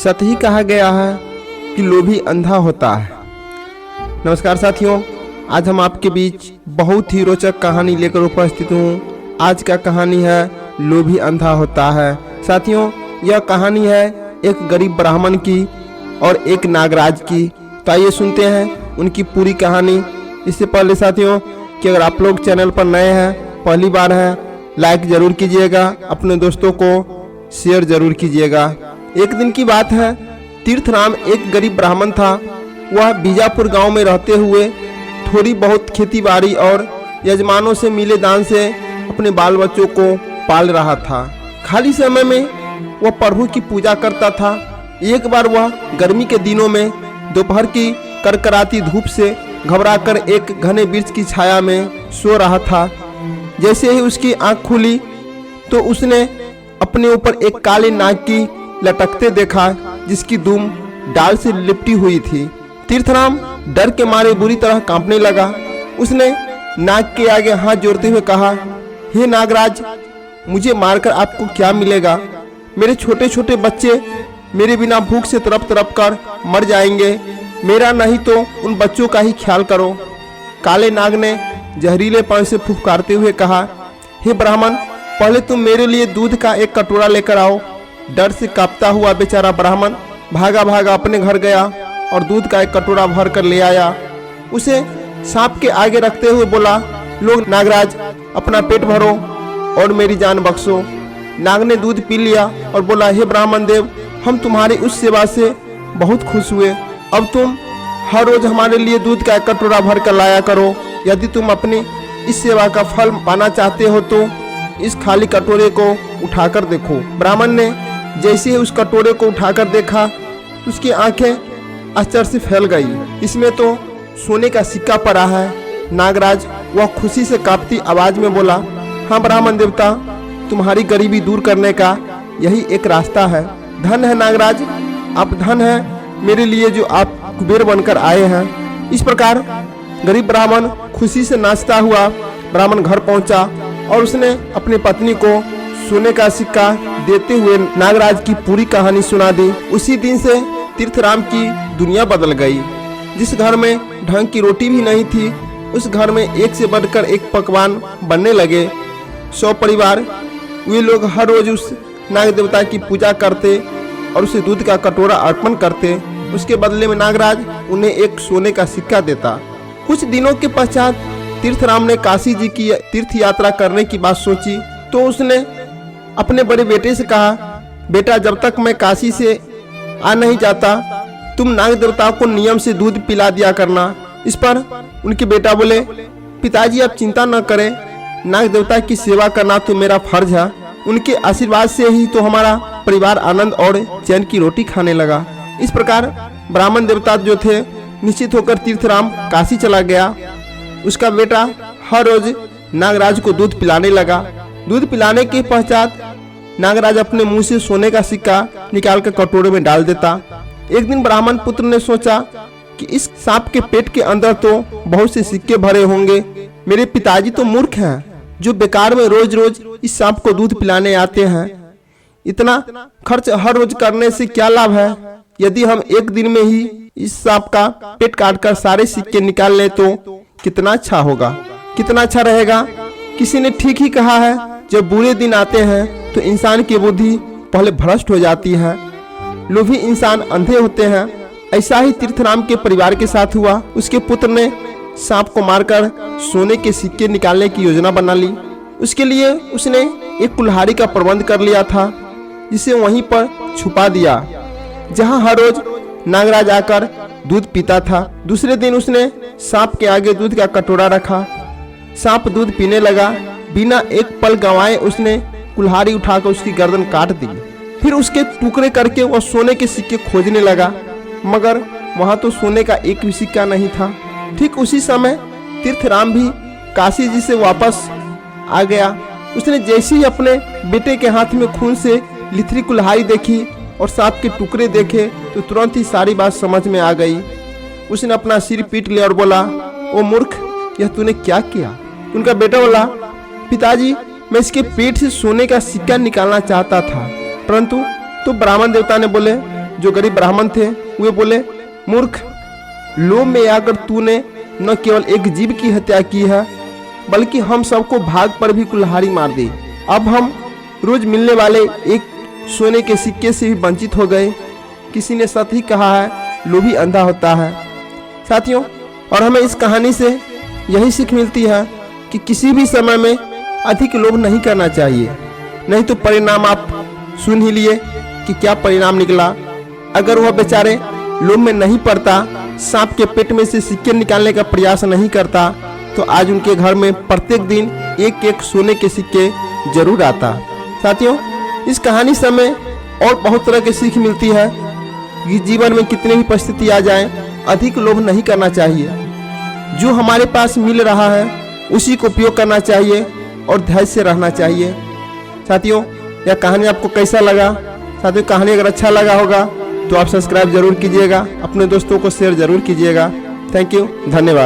सत ही कहा गया है कि लोभी अंधा होता है। नमस्कार साथियों, आज हम आपके बीच बहुत ही रोचक कहानी लेकर उपस्थित हूँ। आज का कहानी है लोभी अंधा होता है। साथियों, यह कहानी है एक गरीब ब्राह्मण की और एक नागराज की। तो आइए सुनते हैं उनकी पूरी कहानी। इससे पहले साथियों कि अगर आप लोग चैनल पर नए हैं, पहली बार हैं, लाइक ज़रूर कीजिएगा, अपने दोस्तों को शेयर ज़रूर कीजिएगा। एक दिन की बात है, तीर्थराम एक गरीब ब्राह्मण था। वह बीजापुर गांव में रहते हुए थोड़ी बहुत खेतीबाड़ी और यजमानों से मिले दान से अपने बाल बच्चों को पाल रहा था। खाली समय में वह प्रभु की पूजा करता था। एक बार वह गर्मी के दिनों में दोपहर की करकराती धूप से घबराकर एक घने वृक्ष की छाया में सो रहा था। जैसे ही उसकी आंख खुली तो उसने अपने ऊपर एक काले नाग की लटकते देखा, जिसकी दुम डाल से लिपटी हुई थी। तीर्थराम डर के मारे बुरी तरह कांपने लगा। उसने नाग के आगे हाथ जोड़ते हुए कहा, हे नागराज, मुझे मारकर आपको क्या मिलेगा? मेरे छोटे छोटे बच्चे मेरे बिना भूख से तड़प तड़प कर मर जाएंगे। मेरा नहीं तो उन बच्चों का ही ख्याल करो। काले नाग ने जहरीलेपन से फुफकारते हुए कहा, हे ब्राह्मण, पहले तुम मेरे लिए दूध का एक कटोरा लेकर आओ। डर से कांपता हुआ बेचारा ब्राह्मण भागा भागा अपने घर गया और दूध का एक कटोरा भर कर ले आया। उसे सांप के आगे रखते हुए बोला, लो नागराज, अपना पेट भरो और मेरी जान बख्शो। नाग ने दूध पी लिया और बोला, हे ब्राह्मण देव, हम तुम्हारी उस सेवा से बहुत खुश हुए। अब तुम हर रोज हमारे लिए दूध का एक कटोरा भर कर लाया करो। यदि तुम अपनी इस सेवा का फल पाना चाहते हो तो इस खाली कटोरे को उठाकर देखो। ब्राह्मण ने जैसे ही उस कटोरे को उठाकर देखा तो उसकी आंखें आश्चर्य से फैल गई। इसमें तो सोने का सिक्का पड़ा है। नागराज वह खुशी से कांपती आवाज में बोला, हाँ ब्राह्मण देवता, तुम्हारी गरीबी दूर करने का यही एक रास्ता है। धन है नागराज, आप धन है मेरे लिए जो आप कुबेर बनकर आए हैं। इस प्रकार गरीब ब्राह्मण खुशी से नाचता हुआ ब्राह्मण घर पहुंचा और उसने अपनी पत्नी को सोने का सिक्का देते हुए नागराज की पूरी कहानी सुना दी। उसी दिन से तीर्थराम की दुनिया बदल गई। जिस घर में ढंग की रोटी भी नहीं थी, उस घर में एक से बढ़कर एक पकवान बनने लगे। 100 परिवार वे लोग हर रोज उस नाग देवता की पूजा करते और उसे दूध का कटोरा अर्पण करते। उसके बदले में नागराज उन्हें एक सोने का सिक्का देता। कुछ दिनों के पश्चात तीर्थराम ने काशी जी की तीर्थ यात्रा करने की बात सोची तो उसने अपने बड़े बेटे से कहा, बेटा, जब तक मैं काशी से आ नहीं जाता तुम नाग देवता को नियम से दूध पिला दिया करना। इस पर उनके बेटा बोले, पिताजी आप चिंता न करें, नाग देवता की सेवा करना तो मेरा फर्ज है। उनके आशीर्वाद से ही तो हमारा परिवार आनंद और चैन की रोटी खाने लगा। इस प्रकार ब्राह्मण देवता जो थे निश्चित होकर तीर्थराम काशी चला गया। उसका बेटा हर रोज नागराज को दूध पिलाने लगा। दूध पिलाने के पश्चात नागराज अपने मुंह से सोने का सिक्का निकालकर कटोरे में डाल देता। एक दिन ब्राह्मण पुत्र ने सोचा कि इस सांप के पेट के अंदर तो बहुत से सिक्के भरे होंगे। मेरे पिताजी तो मूर्ख हैं जो बेकार में रोज रोज इस सांप को दूध पिलाने आते हैं। इतना खर्च हर रोज करने से क्या लाभ है? यदि हम एक दिन में ही इस सांप का पेट काटकर सारे सिक्के निकाल लें तो कितना अच्छा होगा, कितना अच्छा रहेगा। किसी ने ठीक ही कहा है, जब बुरे दिन आते हैं तो इंसान की बुद्धि पहले भ्रष्ट हो जाती है, लोभी इंसान अंधे होते हैं। ऐसा ही तीर्थराम के परिवार के साथ हुआ। उसके पुत्र ने सांप को मारकर सोने के सिक्के निकालने की योजना बना ली। उसके लिए उसने एक कुल्हाड़ी का प्रबंध कर लिया था, जिसे वहीं पर छुपा दिया जहां हर रोज नागराज आकर दूध पीता था। दूसरे दिन उसने सांप के आगे दूध का कटोरा रखा। सांप दूध पीने लगा। बिना एक पल गंवाए उसने कुल्हाड़ी उठाकर उसकी गर्दन काट दी। फिर उसके टुकड़े करके वह सोने के सिक्के खोजने लगा, मगर वहां तो सोने का एक भी सिक्का नहीं था। ठीक उसी समय तीर्थराम भी काशी जी से वापस आ गया। उसने जैसे ही अपने बेटे के हाथ में खून से लिथरी कुल्हाड़ी देखी और सांप के टुकड़े देखे तो तुरंत ही सारी बात समझ में आ गई। उसने अपना सिर पीट लिया और बोला, ओ मूर्ख, यह तूने क्या किया? उनका बेटा बोला, पिताजी, मैं इसके पेट से सोने का सिक्का निकालना चाहता था, परंतु तो ब्राह्मण देवता ने बोले, जो गरीब ब्राह्मण थे वे बोले, मूर्ख, लोभ में आकर तूने न केवल एक जीव की हत्या की है बल्कि हम सबको भाग पर भी कुल्हाड़ी मार दी। अब हम रोज मिलने वाले एक सोने के सिक्के से भी वंचित हो गए। किसी ने सच ही कहा है, लोभी अंधा होता है। साथियों, और हमें इस कहानी से यही सीख मिलती है कि किसी भी समय में अधिक लोभ नहीं करना चाहिए, नहीं तो परिणाम आप सुन ही लिए कि क्या परिणाम निकला। अगर वह बेचारे लोभ में नहीं पड़ता, सांप के पेट में से सिक्के निकालने का प्रयास नहीं करता, तो आज उनके घर में प्रत्येक दिन एक एक सोने के सिक्के जरूर आता। साथियों, इस कहानी से हमें और बहुत तरह की सीख मिलती है कि जीवन में कितनी भी परिस्थिति आ जाए, अधिक लोभ नहीं करना चाहिए। जो हमारे पास मिल रहा है उसी को उपयोग करना चाहिए और धैर्य से रहना चाहिए। साथियों, यह कहानी आपको कैसा लगा? साथियों, कहानी अगर अच्छा लगा होगा तो आप सब्सक्राइब जरूर कीजिएगा, अपने दोस्तों को शेयर जरूर कीजिएगा। थैंक यू, धन्यवाद।